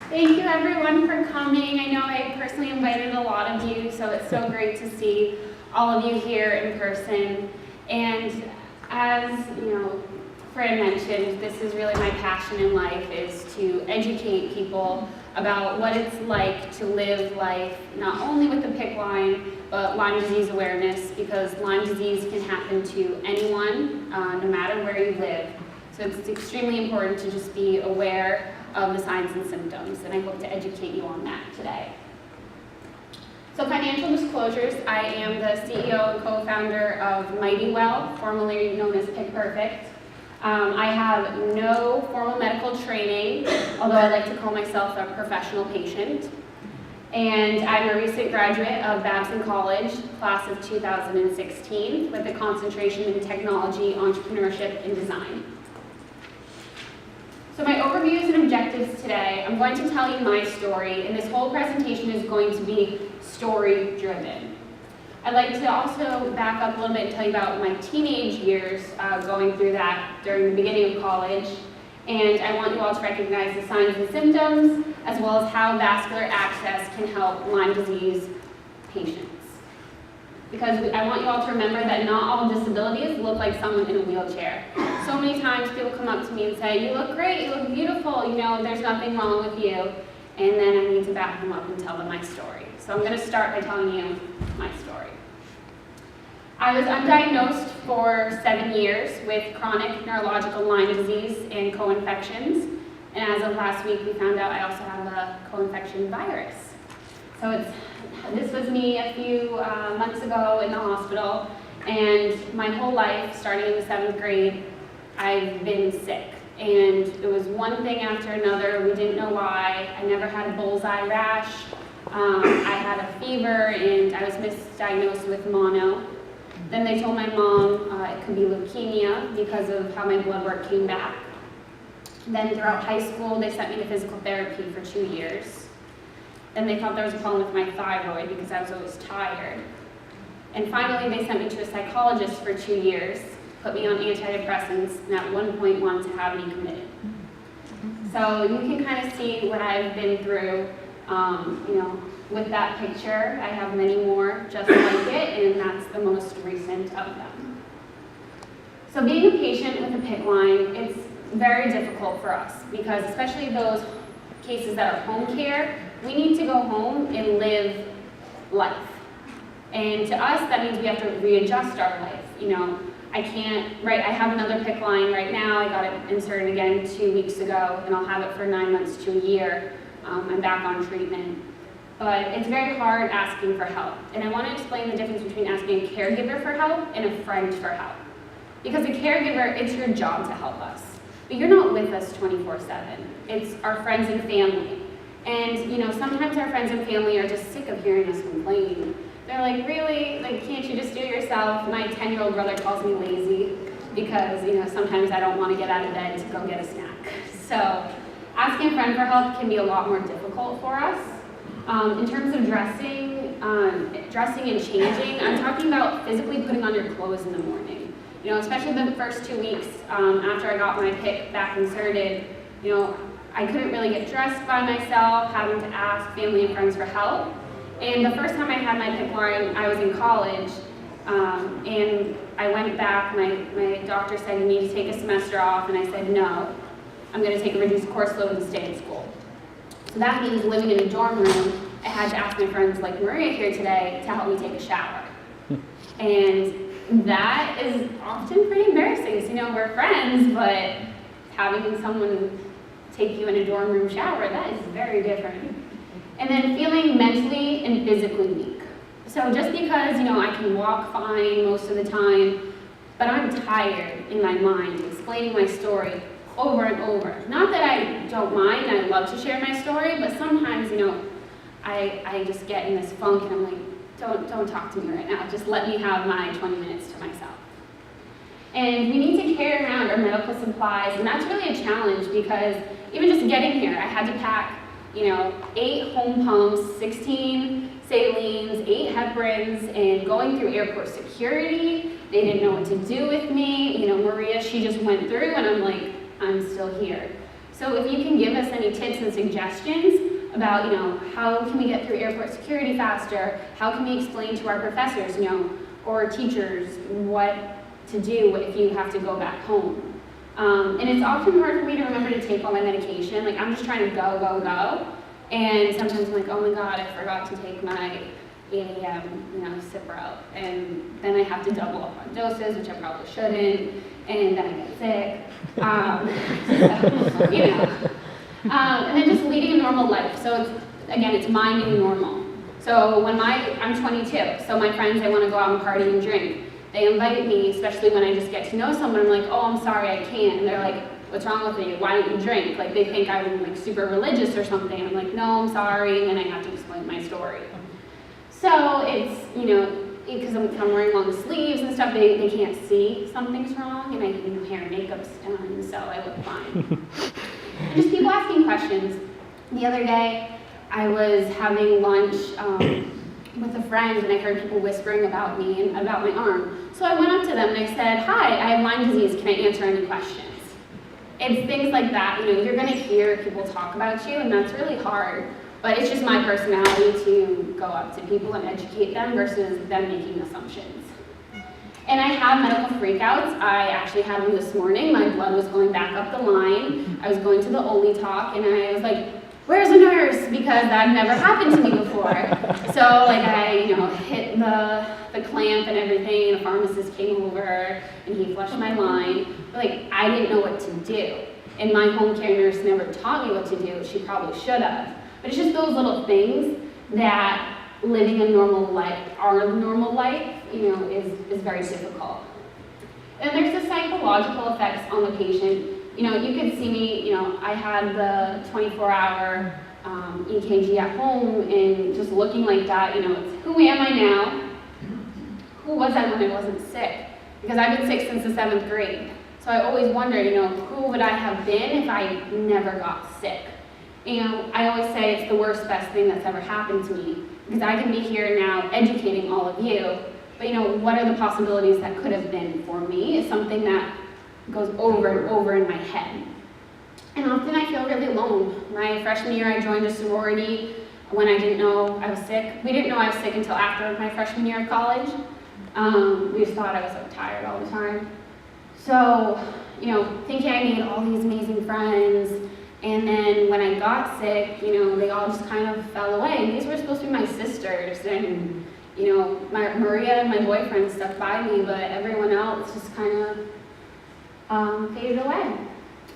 Thank you everyone for coming. I know I personally invited a lot of you, so it's so great to see all of you here in person. And as Fran mentioned, this is really my passion in life, is to educate people about what it's like to live life not only with the PICC Lyme, but Lyme disease awareness, because Lyme disease can happen to anyone, no matter where you live. So it's extremely important to just be aware of the signs and symptoms, and I hope to educate you on that today. So financial disclosures, I am the CEO and co-founder of Mighty Well, formerly known as PICC Perfect. I have no formal medical training, although I like to call myself a professional patient. And I'm a recent graduate of Babson College, class of 2016, with a concentration in technology, entrepreneurship, and design. So my overviews and objectives today, I'm going to tell you my story, and this whole presentation is going to be story-driven. I'd like to also back up a little bit and tell you about my teenage years, going through that during the beginning of college. And I want you all to recognize the signs and symptoms, as well as how vascular access can help Lyme disease patients. Because I want you all to remember that not all disabilities look like someone in a wheelchair. So many times people come up to me and say, "You look great, you look beautiful, there's nothing wrong with you." And then I need to back them up and tell them my story. So I'm going to start by telling you my story. I was undiagnosed for 7 years with chronic neurological Lyme disease and co-infections. And as of last week, we found out I also have a co-infection virus. So this was me a few months ago in the hospital, and my whole life, starting in the 7th grade, I've been sick. And it was one thing after another. We didn't know why. I never had a bullseye rash. I had a fever, and I was misdiagnosed with mono. Then they told my mom it could be leukemia because of how my blood work came back. Then throughout high school, they sent me to physical therapy for 2 years. Then they thought there was a problem with my thyroid because I was always tired. And finally, they sent me to a psychologist for 2 years, put me on antidepressants, and at one point wanted to have me committed. So you can kind of see what I've been through, with that picture. I have many more just like it, and that's the most recent of them. So being a patient with a PICC Lyme, it's very difficult for us, because especially those cases that are home care, we need to go home and live life. And to us, that means we have to readjust our life. I have another PICC Lyme right now. I got it inserted again 2 weeks ago, and I'll have it for 9 months to a year. I'm back on treatment. But it's very hard asking for help. And I want to explain the difference between asking a caregiver for help and a friend for help. Because a caregiver, it's your job to help us. But you're not with us 24/7. It's our friends and family. And sometimes our friends and family are just sick of hearing us complain. They're like, "Really? Can't you just do it yourself?" My 10-year-old brother calls me lazy because sometimes I don't want to get out of bed to go get a snack. So asking a friend for help can be a lot more difficult for us. In terms of dressing and changing, I'm talking about physically putting on your clothes in the morning. Especially the first 2 weeks after I got my PICC back inserted, I couldn't really get dressed by myself, having to ask family and friends for help. And the first time I had my PICC Lyme, I was in college, and I went back. My doctor said, "You need to take a semester off," and I said, "No, I'm going to take a reduced course load and stay in school." So that means living in a dorm room, I had to ask my friends like Maria here today to help me take a shower. And that is often pretty embarrassing. So, we're friends, but having someone take you in a dorm room shower, that is very different. And then feeling mentally and physically weak. So just because, I can walk fine most of the time, but I'm tired in my mind explaining my story over and over. Not that I don't mind, I love to share my story, but sometimes, I just get in this funk and I'm like, don't talk to me right now, just let me have my 20 minutes to myself. And we need to carry around our medical supplies, and that's really a challenge because even just getting here, I had to pack, 8 home pumps, 16 salines, 8 heparins, and going through airport security. They didn't know what to do with me. Maria, she just went through, and I'm like, I'm still here. So if you can give us any tips and suggestions about, how can we get through airport security faster? How can we explain to our professors, or teachers what to do if you have to go back home? And it's often hard for me to remember to take all my medication. Like, I'm just trying to go, go, go. And sometimes I'm like, oh my God, I forgot to take my 8 a.m., Cipro. And then I have to double up on doses, which I probably shouldn't. And then I get sick. And then just leading a normal life. So it's my new normal. So I'm 22, so my friends, they want to go out and party and drink. They invite me, especially when I just get to know someone. I'm like, oh, I'm sorry, I can't. And they're like, what's wrong with you? Why don't you drink? Like, they think I'm like super religious or something. I'm like, no, I'm sorry. And then I have to explain my story. So it's, because I'm wearing long sleeves and stuff, they can't see something's wrong. And hair and makeup's done, so I look fine. Just people asking questions. The other day, I was having lunch with a friend, and I heard people whispering about me and about my arm. So I went up to them and I said, hi, I have Lyme disease, can I answer any questions? It's things like that, you're gonna hear people talk about you, and that's really hard, but it's just my personality to go up to people and educate them versus them making assumptions. And I have medical freakouts. I actually had one this morning. My blood was going back up the line. I was going to the OLI talk, and I was like, where's a nurse? Because that never happened to me before. So I hit the clamp and everything, and a pharmacist came over and he flushed my line. But I didn't know what to do. And my home care nurse never taught me what to do. She probably should have. But it's just those little things that living a normal life, our normal life, is very difficult. And there's the psychological effects on the patient. You could see me, I had the 24-hour EKG at home, and just looking like that, it's who am I now? Who was I when I wasn't sick? Because I've been sick since the 7th grade. So I always wondered, who would I have been if I never got sick? I always say it's the worst, best thing that's ever happened to me, because I can be here now educating all of you, but what are the possibilities that could have been for me is something that goes over and over in my head. And often I feel really alone. My freshman year, I joined a sorority when I didn't know I was sick. We didn't know I was sick until after my freshman year of college. We just thought I was so tired all the time. So, thinking I made all these amazing friends, and then when I got sick, they all just kind of fell away. And these were supposed to be my sisters, and Maria and my boyfriend stuck by me, but everyone else just kind of faded away.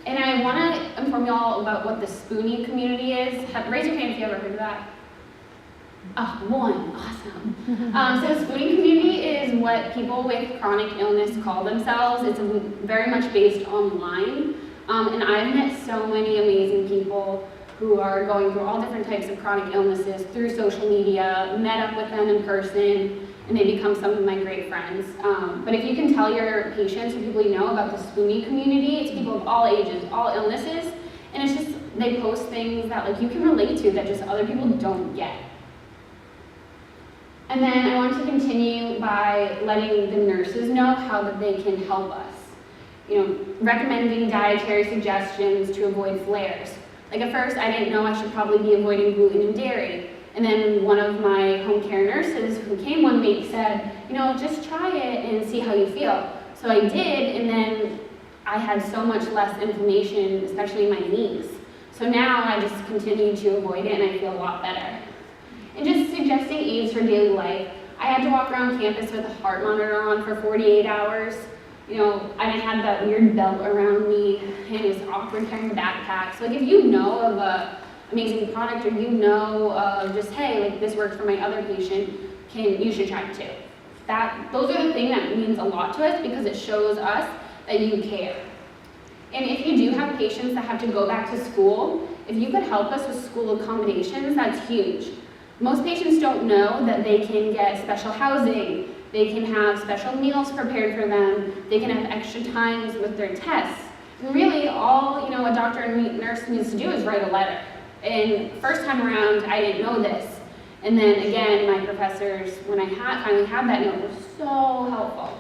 And I want to inform you all about what the Spoony community is. Raise your hand if you ever heard of that. Oh, one, awesome. So the Spoony community is what people with chronic illness call themselves. It's very much based on Lyme. And I've met so many amazing people who are going through all different types of chronic illnesses through social media, met up with them in person, and they become some of my great friends. But if you can tell your patients or people you know about the Spoony community, it's people of all ages, all illnesses, and it's just, they post things that you can relate to that just other people don't get. And then I want to continue by letting the nurses know how that they can help us. Recommending dietary suggestions to avoid flares. At first, I didn't know I should probably be avoiding gluten and dairy. And then one of my home care nurses who came one week said, just try it and see how you feel. So I did, and then I had so much less inflammation, especially in my knees. So now I just continue to avoid it, and I feel a lot better. And just suggesting aids for daily life. I had to walk around campus with a heart monitor on for 48 hours. I had that weird belt around me, and it was awkward carrying a backpack. So if you know of a amazing product, or of just, hey, this worked for my other patient, you should try it too. Those are the things that means a lot to us, because it shows us that you care. And if you do have patients that have to go back to school, if you could help us with school accommodations, that's huge. Most patients don't know that they can get special housing, they can have special meals prepared for them, they can have extra times with their tests. And really, all a doctor and nurse needs to do is write a letter. And first time around, I didn't know this. And then again, my professors, when I finally had that note, were so helpful.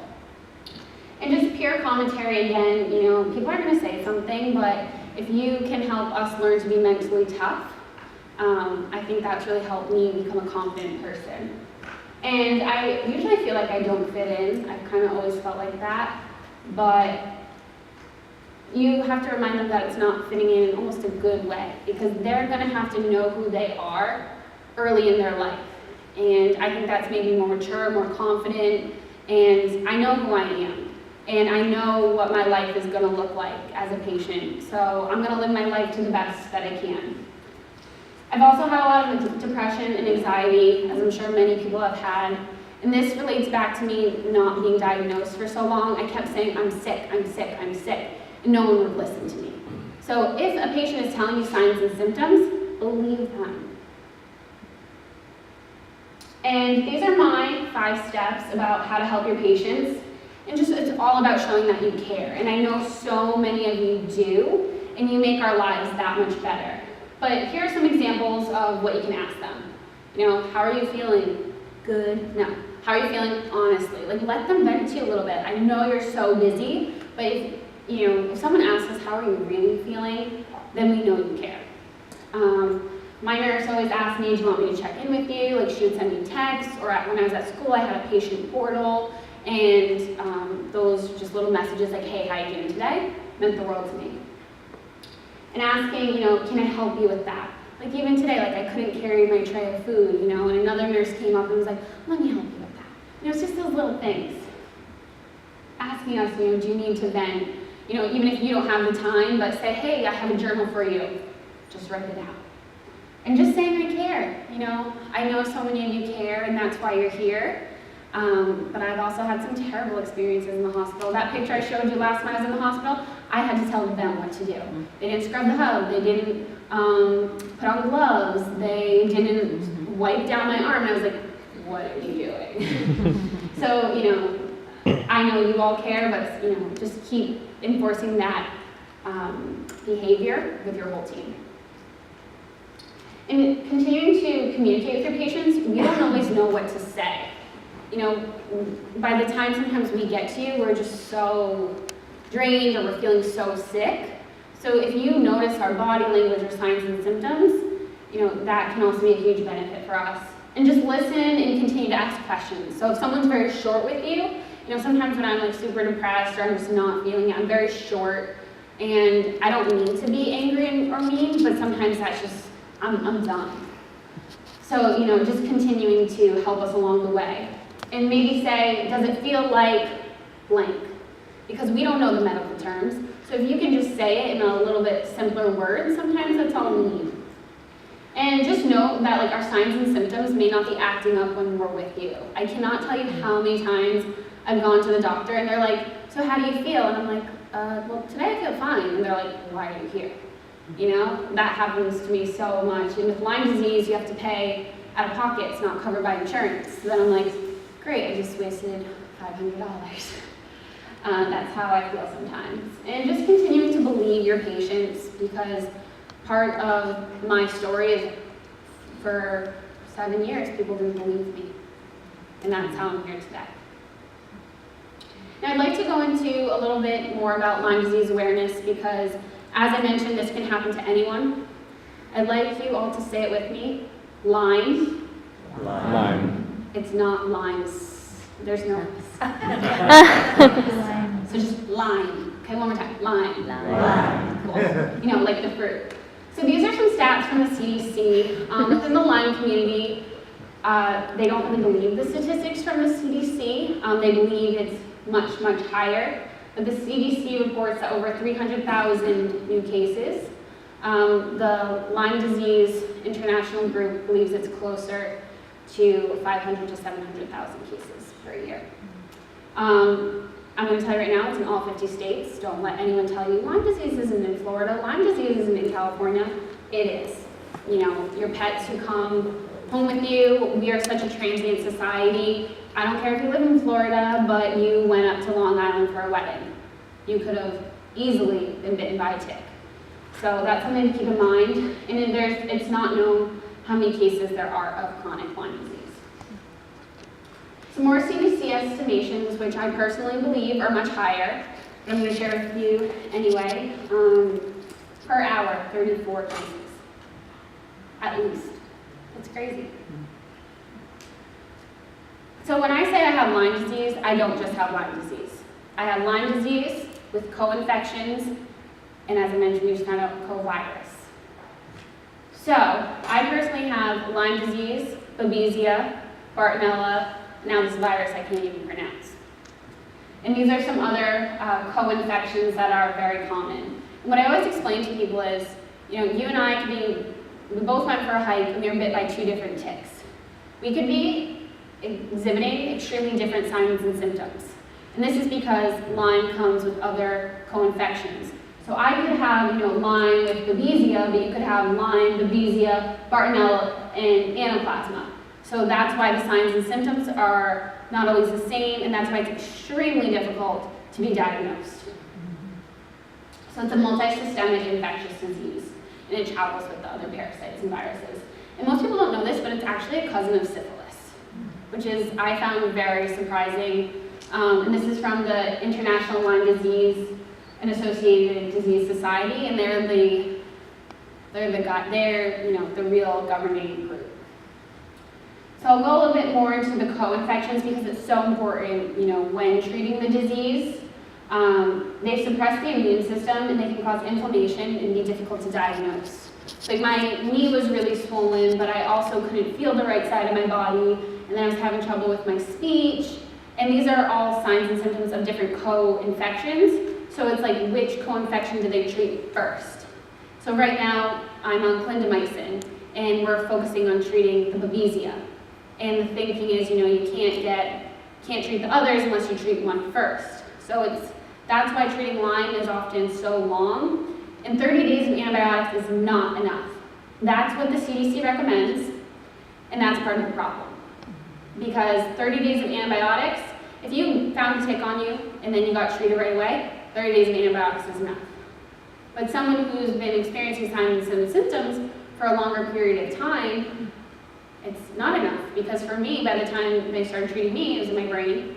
And just peer commentary again, people are gonna say something, but if you can help us learn to be mentally tough, I think that's really helped me become a confident person. And I usually feel like I don't fit in. I've kind of always felt like that. But you have to remind them that it's not fitting in almost a good way, because they're going to have to know who they are early in their life. And I think that's maybe more mature, more confident, and I know who I am. And I know what my life is going to look like as a patient. So I'm going to live my life to the best that I can. I've also had a lot of depression and anxiety, as I'm sure many people have had. And this relates back to me not being diagnosed for so long. I kept saying, I'm sick, I'm sick, I'm sick. And no one would listen to me. So if a patient is telling you signs and symptoms, believe them. And these are my 5 steps about how to help your patients. And just, it's all about showing that you care. And I know so many of you do, and you make our lives that much better. But here are some examples of what you can ask them. You know, how are you feeling? Good? No. How are you feeling honestly? Like, let them vent to you a little bit. I know you're so busy, but if someone asks us, how are you really feeling? Then we know you care. My nurse always asked me, do you want me to check in with you? Like, she would send me texts, or when I was at school, I had a patient portal, and those just little messages like, hey, how are you doing today? Meant the world to me. And asking, can I help you with that? Like, even today, like, I couldn't carry my tray of food, and another nurse came up and was like, let me help you with that. It's just those little things. Asking us, do you need to vent? Even if you don't have the time, but say, hey, I have a journal for you. Just write it out. And just saying I care. I know so many of you care, and that's why you're here. But I've also had some terrible experiences in the hospital. That picture I showed you last time I was in the hospital, I had to tell them what to do. They didn't scrub the hub, they didn't put on gloves, they didn't wipe down my arm, and I was like, what are you doing? So, I know you all care, but just keep enforcing that behavior with your whole team. And continuing to communicate with your patients, we don't always know what to say. By the time sometimes we get to you, we're just so drained or we're feeling so sick. So if you notice our body language or signs and symptoms, that can also be a huge benefit for us. And just listen and continue to ask questions. So if someone's very short with you, sometimes when I'm like super depressed or I'm just not feeling it, I'm very short and I don't mean to be angry or mean, but sometimes that's just, I'm done. So, just continuing to help us along the way. And maybe say, does it feel like blank? Because we don't know the medical terms. So if you can just say it in a little bit simpler words, sometimes that's all we need. And just note that our signs and symptoms may not be acting up when we're with you. I cannot tell you how many times I've gone to the doctor and they're like, so how do you feel? And I'm like, well, today I feel fine. And they're like, why are you here? That happens to me so much. And with Lyme disease, you have to pay out of pocket. It's not covered by insurance. So then I'm like, great, I just wasted $500. That's how I feel sometimes. And just continuing to believe your patients, because part of my story is for 7 years, people didn't believe me. And that's how I'm here today. Now I'd like to go into a little bit more about Lyme disease awareness, because as I mentioned, this can happen to anyone. I'd like you all to say it with me. Lyme. Lyme. It's not limes. There's no So just Lyme. Okay, one more time. Lyme. Lyme. Cool. Like the fruit. So these are some stats from the CDC. Within the Lyme community, they don't really believe the statistics from the CDC. They believe it's much, much higher. But the CDC reports that over 300,000 new cases. The Lyme Disease International Group believes it's closer to 500 to 700,000 cases per year. I'm going to tell you right now, it's in all 50 states. Don't let anyone tell you Lyme disease isn't in Florida, Lyme disease isn't in California. It is. Your pets who come home with you, we are such a transient society. I don't care if you live in Florida, but you went up to Long Island for a wedding. You could have easily been bitten by a tick. So that's something to keep in mind. And it's not known how many cases there are of chronic Lyme disease. Some more CDC estimations, which I personally believe are much higher, but I'm going to share with you anyway. Per hour, 34 cases, at least. That's crazy. So when I say I have Lyme disease, I don't just have Lyme disease. I have Lyme disease with co-infections, and as I mentioned, we just found out co-virus. So I personally have Lyme disease, Babesia, Bartonella, now this virus I can't even pronounce. And these are some other co-infections that are very common. And what I always explain to people is, you and I we both went for a hike and we were bit by 2 different ticks. We could be exhibiting extremely different signs and symptoms. And this is because Lyme comes with other co-infections. So I could have, Lyme with Babesia, but you could have Lyme, Babesia, Bartonella, and Anaplasma. So that's why the signs and symptoms are not always the same, and that's why it's extremely difficult to be diagnosed. So it's a multi-systemic infectious disease, and it travels with the other parasites and viruses. And most people don't know this, but it's actually a cousin of syphilis, which is, I found very surprising. And this is from the International Lyme Disease and Associated Disease Society, and they're the real governing group. So I'll go a little bit more into the co-infections because it's so important, when treating the disease. They suppress the immune system and they can cause inflammation and be difficult to diagnose. Like my knee was really swollen, but I also couldn't feel the right side of my body, and then I was having trouble with my speech. And these are all signs and symptoms of different co-infections. So it's like, which co-infection do they treat first? So right now, I'm on clindamycin, and we're focusing on treating the Babesia. And the thinking is, you can't treat the others unless you treat one first. So that's why treating Lyme is often so long. And 30 days of antibiotics is not enough. That's what the CDC recommends, and that's part of the problem. Because 30 days of antibiotics, if you found a tick on you and then you got treated right away, 30 days of antibiotics is enough. But someone who's been experiencing signs and symptoms for a longer period of time, it's not enough. Because for me, by the time they started treating me, it was in my brain,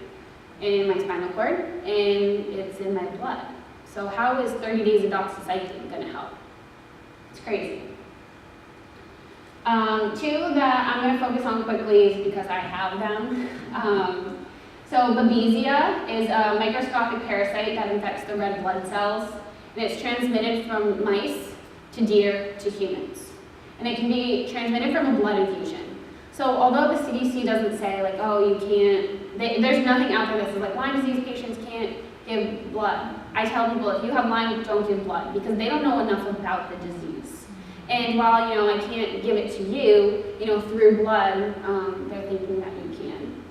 in my spinal cord, and it's in my blood. So how is 30 days of doxycycline going to help? It's crazy. 2 that I'm going to focus on quickly is because I have them. So Babesia is a microscopic parasite that infects the red blood cells, and it's transmitted from mice to deer to humans. And it can be transmitted from a blood infusion. So although the CDC doesn't say like, oh, you can't, there's nothing out there that says like Lyme disease patients can't give blood. I tell people if you have Lyme, don't give blood because they don't know enough about the disease. And while I can't give it to you, through blood, they're thinking that you can.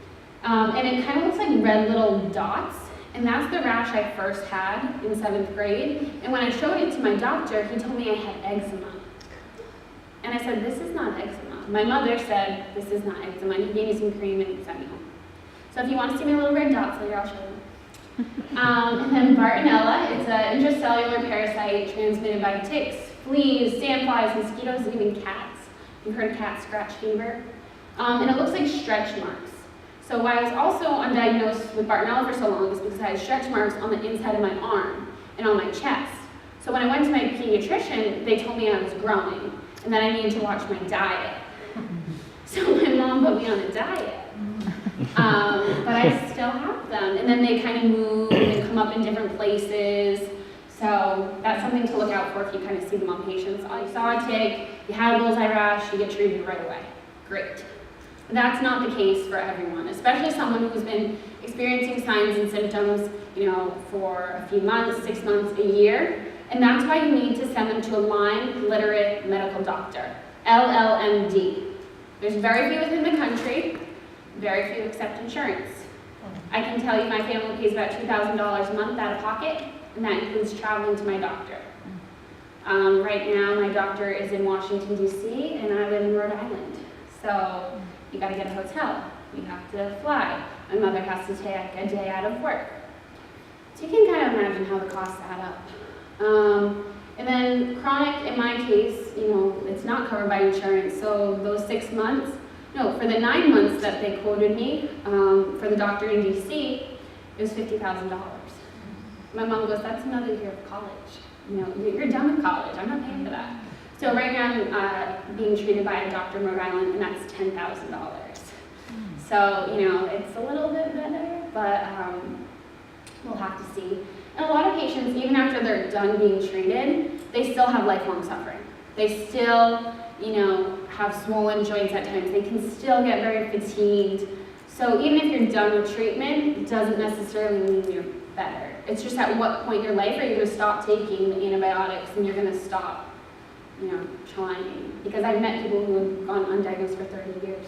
And it kind of looks like red little dots, and that's the rash I first had in 7th grade. And when I showed it to my doctor, he told me I had eczema. And I said, this is not eczema. My mother said, this is not eczema, and he gave me some cream and sent me home. So if you want to see my little red dots later, I'll show you. And then Bartonella, it's an intracellular parasite transmitted by ticks, fleas, sandflies, mosquitoes, and even cats. You've heard of cat scratch fever? And it looks like stretch marks. So why I was also undiagnosed with Bartonella for so long is because I had stretch marks on the inside of my arm and on my chest. So when I went to my pediatrician, they told me I was growing and that I needed to watch my diet. So my mom put me on a diet. But I still have them. And then they kind of move and come up in different places. So that's something to look out for if you kind of see them on patients. Oh, you saw a tick, you had a bullseye rash, you get treated right away. Great. But that's not the case for everyone, especially someone who's been experiencing signs and symptoms, for a few months, 6 months, a year. And that's why you need to send them to a Lyme literate medical doctor, LLMD. There's very few within the country, very few accept insurance. I can tell you my family pays about $2,000 a month out of pocket, and that includes traveling to my doctor. Right now, my doctor is in Washington, D.C., and I live in Rhode Island. So you gotta get a hotel, you have to fly. My mother has to take a day out of work. So you can kind of imagine how the costs add up. And then chronic, in my case, it's not covered by insurance, so those 6 months, no, for the 9 months that they quoted me, for the doctor in DC, it was $50,000. My mom goes, that's another year of college. you're done with college. I'm not paying for that. So right now I'm being treated by a doctor in Rhode Island, and that's $10,000. So, it's a little bit better, but we'll have to see. And a lot of patients, even after they're done being treated, they still have lifelong suffering. They still, have swollen joints at times. They can still get very fatigued. So even if you're done with treatment, it doesn't necessarily mean you're better. It's just at what point in your life are you going to stop taking the antibiotics and you're going to stop, trying. Because I've met people who have gone undiagnosed for 30 years.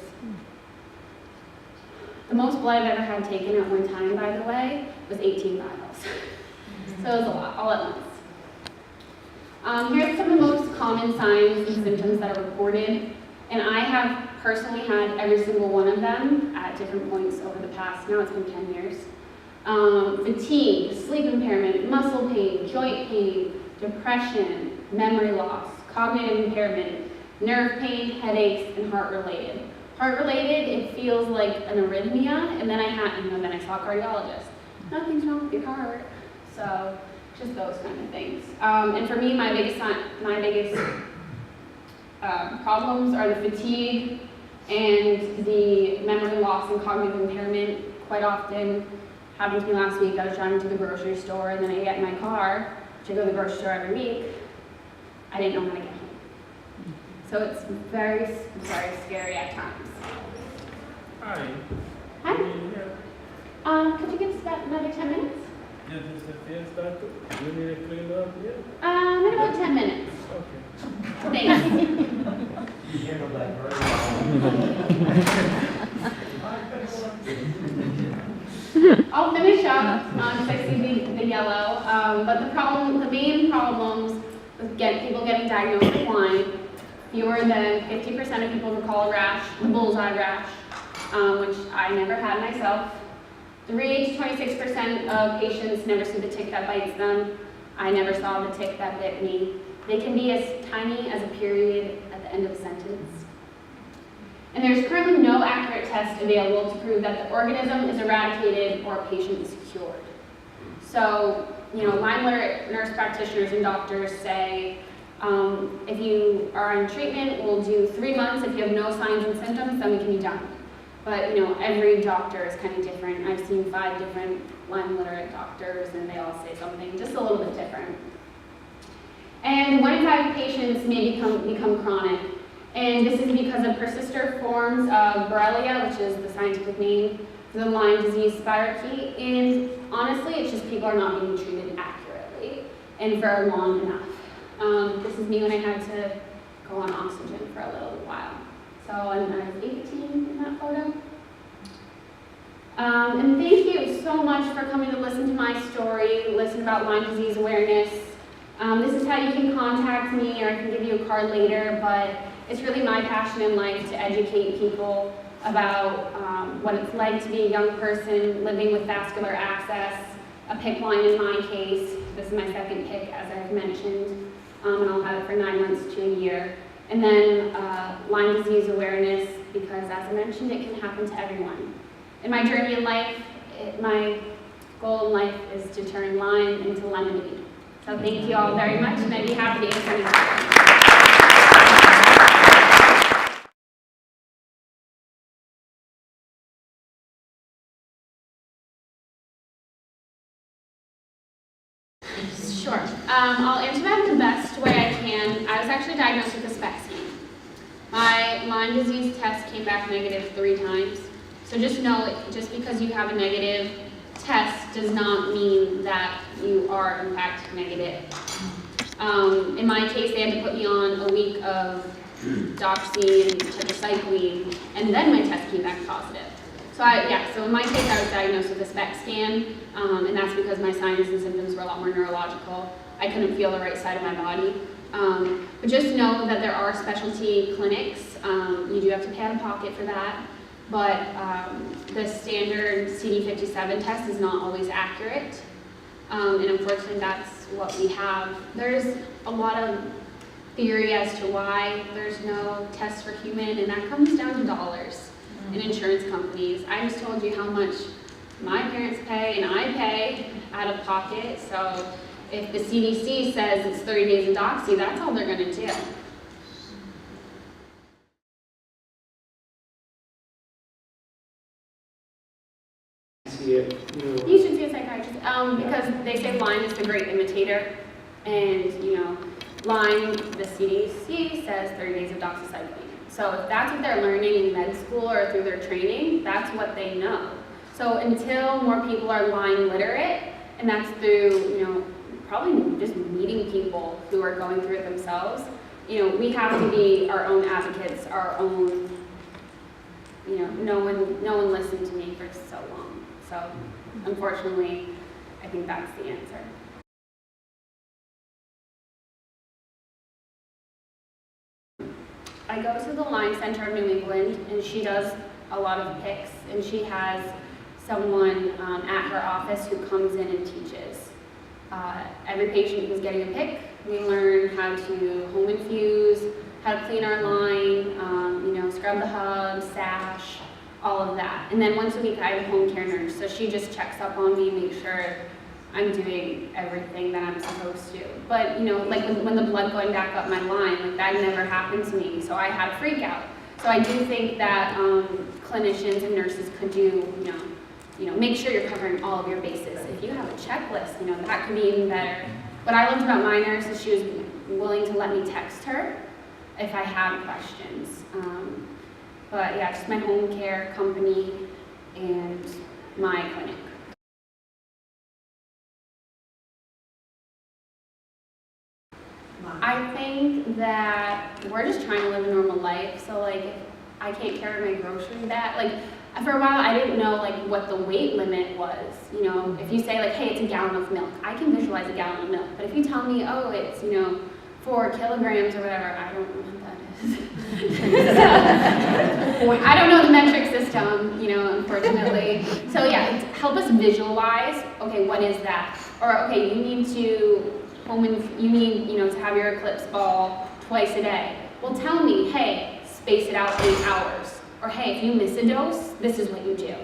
The most blood I've ever had taken at one time, by the way, was 18 vials. So it was a lot, all at once. Here's some of the most common signs and symptoms that are reported. And I have personally had every single one of them at different points over the past, now it's been 10 years. Fatigue, sleep impairment, muscle pain, joint pain, depression, memory loss, cognitive impairment, nerve pain, headaches, and heart-related. Heart-related, it feels like an arrhythmia, and then then I saw a cardiologist. Nothing's wrong with your heart. So, just those kind of things. And for me, my biggest problems are the fatigue and the memory loss and cognitive impairment. Quite often, happened to me last week, I was driving to the grocery store, and then I get in my car to go to the grocery store every week. I didn't know how to get home. So it's very, very scary at times. Hi. Hi. Yeah. Could you give us about another 10 minutes? Yeah, this is the first doctor. You need to clean up here? In about 10 minutes. Okay. Thanks. You handled that very well. I'll finish up because I see the yellow. But the main problems with people getting diagnosed with Lyme, fewer than 50% of people recall a rash, the bullseye rash, which I never had myself. 3 to 26% of patients never see the tick that bites them. I never saw the tick that bit me. They can be as tiny as a period at the end of a sentence. And there's currently no accurate test available to prove that the organism is eradicated or a patient is cured. So, Lyme literate nurse practitioners and doctors say, if you are on treatment, we'll do 3 months. If you have no signs and symptoms, then we can be done. But, every doctor is kind of different. I've seen 5 different Lyme literate doctors, and they all say something just a little bit different. And 1 in 5 patients may become chronic. And this is because of persistent forms of Borrelia, which is the scientific name for the Lyme disease spirochete. And honestly, it's just people are not being treated accurately and for long enough. This is me when I had to go on oxygen for a little while. So I was 18 in that photo. And thank you so much for coming to listen to my story, listen about Lyme disease awareness. This is how you can contact me, or I can give you a card later, but it's really my passion in life to educate people about what it's like to be a young person living with vascular access, a PICC line in my case. This is my second PICC, as I've mentioned, and I'll have it for 9 months to a year. And then Lyme disease awareness, because as I mentioned, it can happen to everyone. In my journey in life, my goal in life is to turn Lyme into lemonade. So thank you all very much, and I'd be happy to answer any questions. Sure. I'll answer that the best way I can. I was actually diagnosed with a vaccine. My Lyme disease test came back negative 3 times. So just know, just because you have a negative test does not mean that you are in fact negative. In my case, they had to put me on a week of doxy and tetracycline, and then my test came back positive. So in my case, I was diagnosed with a SPECT scan, and that's because my signs and symptoms were a lot more neurological. I couldn't feel the right side of my body. But just know that there are specialty clinics. You do have to pay out of pocket for that. But the standard CD57 test is not always accurate. And unfortunately, that's what we have. There's a lot of theory as to why there's no test for human, and that comes down to dollars and insurance companies. I just told you how much my parents pay and I pay out of pocket, so if the CDC says it's 30 days of doxy, that's all they're gonna do. You should see a psychiatrist, because they say Lyme is the great imitator, and Lyme, the CDC says 30 days of doxycycline. So if that's what they're learning in med school or through their training, that's what they know. So until more people are Lyme literate, and that's through, probably just meeting people who are going through it themselves, we have to be our own advocates, our own, no one listened to me for so long. So, unfortunately, I think that's the answer. I go to the Lyme Center of New England, and she does a lot of PICCs, and she has someone at her office who comes in and teaches. Every patient who's getting a PICC, we learn how to home infuse, how to clean our line, scrub the hub, sash, all of that. And then once a week I have a home care nurse, so she just checks up on me, make sure I'm doing everything that I'm supposed to. But like when the blood going back up my line, like that never happened to me, so I had a freak out. So I do think that clinicians and nurses could do, make sure you're covering all of your bases. If you have a checklist, that could be even better. What I loved about my nurse is she was willing to let me text her if I had questions. But yeah, just my home care company and my clinic. I think that we're just trying to live a normal life. So like, if I can't carry my grocery bag, like for a while I didn't know like what the weight limit was. If you say like, hey, it's a gallon of milk, I can visualize a gallon of milk. But if you tell me, oh, it's 4 kilograms or whatever, I don't know what that is. I don't know the metric system, unfortunately. So yeah, help us visualize, okay, what is that? Or okay, you need to to have your eclipse ball twice a day. Well, tell me, hey, space it out 8 hours. Or hey, if you miss a dose, this is what you do.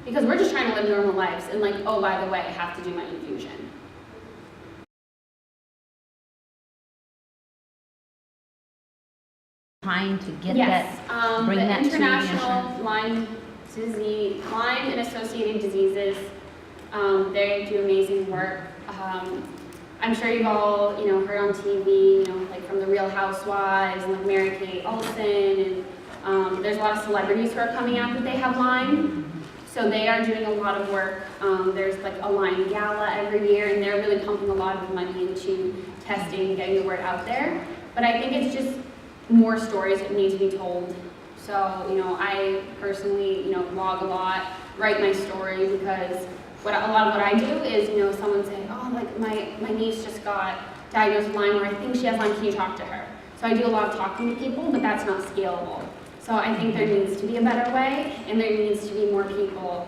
Because we're just trying to live normal lives and like, oh, by the way, I have to do my infusion. Trying to get yes, that, bring the that to the International Lyme and Associated Diseases, they do amazing work. I'm sure you've all, heard on TV, like from the Real Housewives and like Mary-Kate Olsen, and there's a lot of celebrities who are coming out that they have Lyme. So they are doing a lot of work. There's like a Lyme gala every year, and they're really pumping a lot of money into testing and getting the word out there. But I think it's just more stories that need to be told. So, I personally, blog a lot, write my story, because a lot of what I do is, someone saying, oh, like my niece just got diagnosed with Lyme, or I think she has Lyme, can you talk to her? So I do a lot of talking to people, but that's not scalable. So I think there needs to be a better way, and there needs to be more people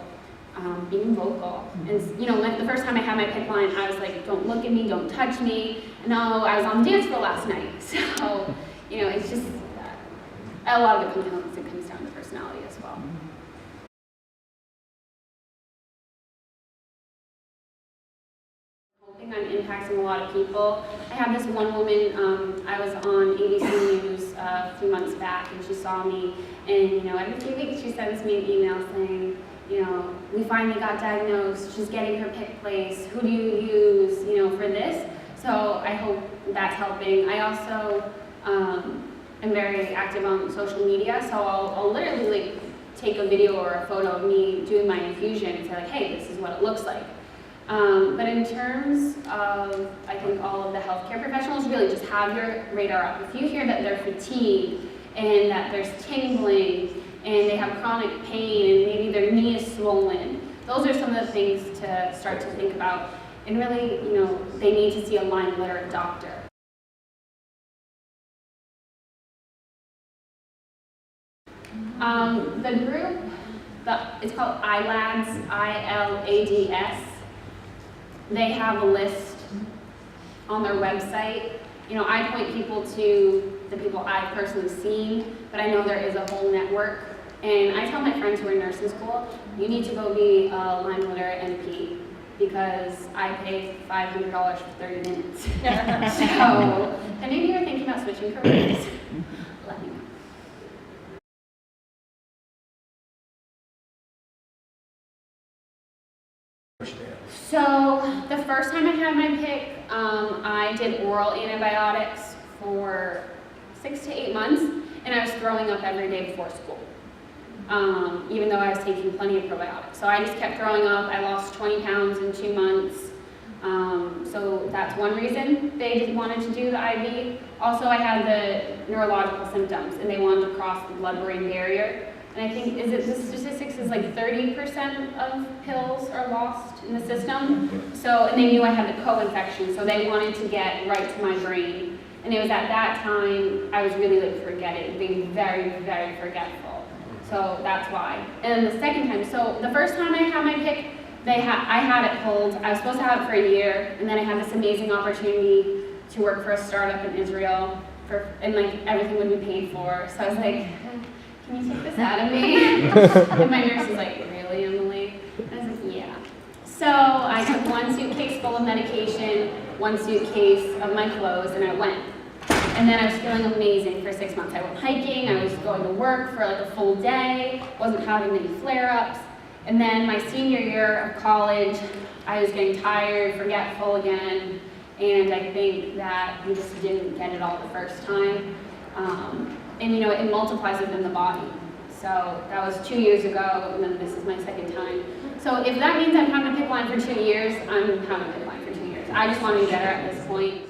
being vocal. And like the first time I had my PICC line, I was like, don't look at me, don't touch me. No, I was on the dance floor last night. So, it's just a lot of it comes down to personality as well. I'm impacting a lot of people. I have this one woman, I was on ABC News a few months back, and she saw me, and every few weeks she sends me an email saying, we finally got diagnosed, she's getting her PICC place, who do you use, for this? So I hope that's helping. I also am very active on social media, so I'll literally like take a video or a photo of me doing my infusion and say like, hey, this is what it looks like. But in terms of, I think, all of the healthcare professionals, really just have your radar up. If you hear that they're fatigued and that there's tingling and they have chronic pain and maybe their knee is swollen, those are some of the things to start to think about. And really, they need to see a Lyme literate doctor. The group, it's called ILADS, I-L-A-D-S. They have a list on their website. I point people to the people I've personally seen, but I know there is a whole network, And I tell my friends who are in nursing school, you need to go be a Lyme literate NP because I pay $500 for 30 minutes. So, and maybe you're thinking about switching careers. Let me know. So the first time I had my PICC, I did oral antibiotics for 6 to 8 months, and I was throwing up every day before school, even though I was taking plenty of probiotics. So I just kept throwing up. I lost 20 pounds in 2 months. So that's one reason they wanted to do the IV. Also, I had the neurological symptoms, and they wanted to cross the blood-brain barrier. And I think, the statistics is like 30% of pills are lost in the system. So, and they knew I had the co-infection, so they wanted to get right to my brain. And it was at that time, I was really like forgetting, being very, very forgetful. So that's why. And then the second time, so the first time I had my PICC, I had it pulled. I was supposed to have it for a year, and then I had this amazing opportunity to work for a startup in Israel, and like everything would be paid for. So I was like, can you take this out of me? And my nurse was like, really, Emily? I was like, yeah. So I took 1 suitcase full of medication, 1 suitcase of my clothes, and I went. And then I was feeling amazing for 6 months. I went hiking, I was going to work for like a full day, wasn't having any flare-ups. And then my senior year of college, I was getting tired, forgetful again, and I think that we just didn't get it all the first time. And you know, it multiplies within the body. So that was 2 years ago, and then this is my second time. So if that means I'm having a PICC line for 2 years, I'm having a PICC line for 2 years. I just want to be better at this point.